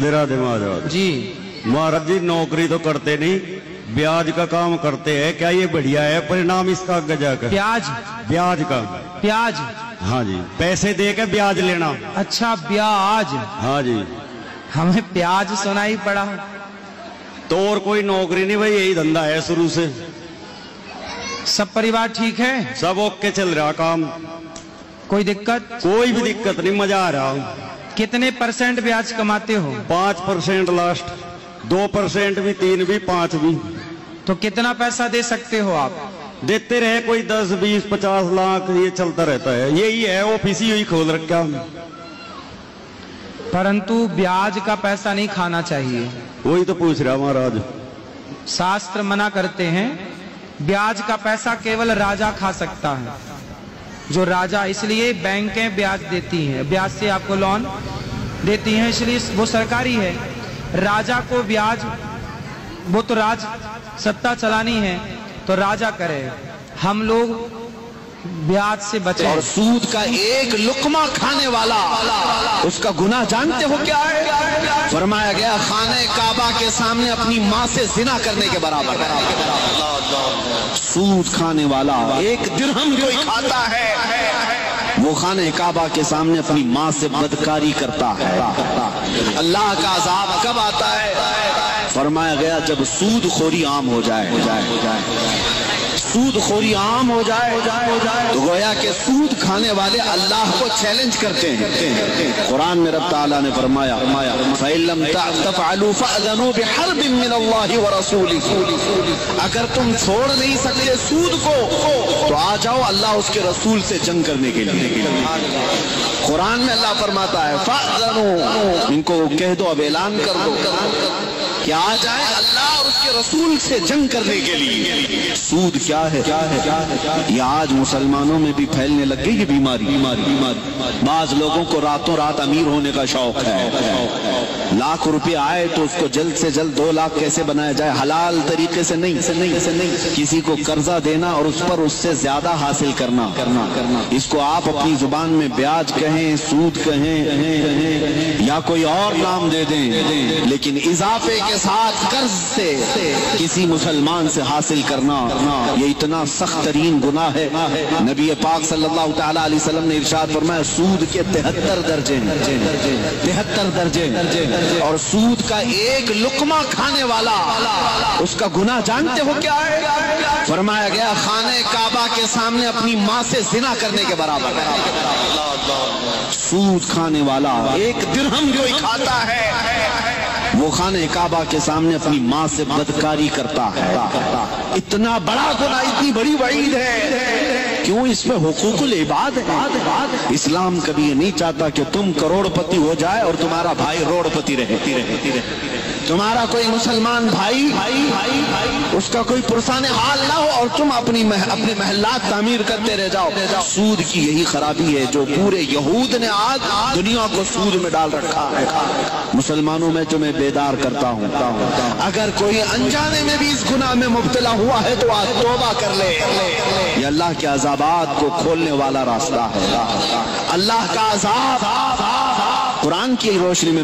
राधे महाराज जी। महाराज जी नौकरी तो करते नहीं, ब्याज का काम करते हैं। क्या ये बढ़िया है परिणाम इसका आगे जाकर? ब्याज? ब्याज का। ब्याज? हाँ जी, पैसे दे के ब्याज लेना। अच्छा ब्याज। हाँ जी, हमें प्याज सुना ही पड़ा। तो और कोई नौकरी नहीं भाई, यही धंधा है शुरू से। सब परिवार ठीक है? सब ओके चल रहा काम, कोई दिक्कत? कोई भी दिक्कत नहीं, मजा आ रहा। कितने % ब्याज कमाते हो? 5% लास्ट, 2% भी, 3 भी, 5 भी। तो कितना पैसा दे सकते हो आप? देते रहे कोई 10, 20, 50 लाख, ये चलता रहता है। यही है, ऑफिस ही खोल रखा। परंतु ब्याज का पैसा नहीं खाना चाहिए। वही तो पूछ रहा महाराज। शास्त्र मना करते हैं, ब्याज का पैसा केवल राजा खा सकता है। जो राजा, इसलिए बैंकें ब्याज देती हैं, ब्याज से आपको लोन देती हैं, इसलिए वो सरकारी है। राजा को ब्याज, वो तो राज सत्ता चलानी है तो राजा करे, हम लोग ब्याज से बचे। और सूद का एक लुकमा खाने वाला, उसका गुनाह जानते हो क्या है? फरमाया गया खाने काबा के सामने अपनी माँ से जिना करने के बराबर। सूद खाने वाला, एक दिरहम जो खाता है वो खाने काबा के सामने अपनी माँ से बदकारी करता है। अल्लाह का अज़ाब कब आता है? फरमाया गया जब सूद खोरी आम हो जाए। सूद खोरी आम हो जाए तो गोया के सूद खाने वाले अल्लाह को चैलेंज करते हैं। कुरान में रब ताला ने फरमाया फ़इल्लम तफ़अलू फ़अज़नू बिहर्बिन मिनल्लाहि व रसूलिही, अगर तुम छोड़ नहीं सकते सूद को तो आ जाओ अल्लाह उसके रसूल से जंग करने के लिए। कुरान में अल्लाह फरमाता है फ़अज़नू, इनको कह दो, अब ऐलान कर दो कि आ जाए अल्लाह और उसके रसूल से जंग करने के लिए। सूद क्या है? ये आज मुसलमानों में भी फैलने लग गई ये बीमारी। बाज लोगों को रातों रात अमीर होने का शौक है। लाख रुपए आए तो उसको जल्द से जल्द 2 लाख कैसे बनाया जाए, हलाल तरीके से नहीं, किसी को कर्जा देना और उस पर उससे ज्यादा हासिल करना। इसको आप अपनी जुबान में ब्याज कहें, सूद कहें या कोई और नाम दे दें, लेकिन इजाफे के साथ कर्ज से किसी मुसलमान से हासिल करना, ये इतना सख्त तरीन गुनाह है। नबी पाक सल्लल्लाहु तआला अलैहि वसल्लम ने इरशाद फरमाया सूद के 73 दर्जे हैं, 73 दर्जे। और सूद का एक लुकमा खाने वाला, उसका गुनाह जानते हो क्या है? फरमाया गया खाने काबा के सामने अपनी माँ से जिना करने के बराबर। सूद खाने वाला, एक दिरहम जो खाता है वो खाने काबा के सामने अपनी माँ से बदकारी करता है। इतना बड़ा गुनाह, इतनी बड़ी वईद है, क्यों इसमें हुकूकुल इबाद है। इस्लाम कभी ये नहीं चाहता कि तुम करोड़पति हो जाए और तुम्हारा भाई रोड़पति रहे। तुम्हारा कोई मुसलमान भाई उसका कोई पुरसाने हाल ना हो और तुम अपने महल्लात तामीर करते रह जाओ। सूद की यही खराबी है जो पूरे यहूद ने आज दुनिया को सूद में डाल रखा है। मुसलमानों में तुम्हें बेदार करता हूँ, अगर कोई अनजाने में भी इस गुनाह में मुब्तला हुआ है तो आज तौबा कर ले। ये अल्लाह के अज़ाबात को खोलने वाला रास्ता है। अल्लाह का अज़ाब कुरान की रोशनी में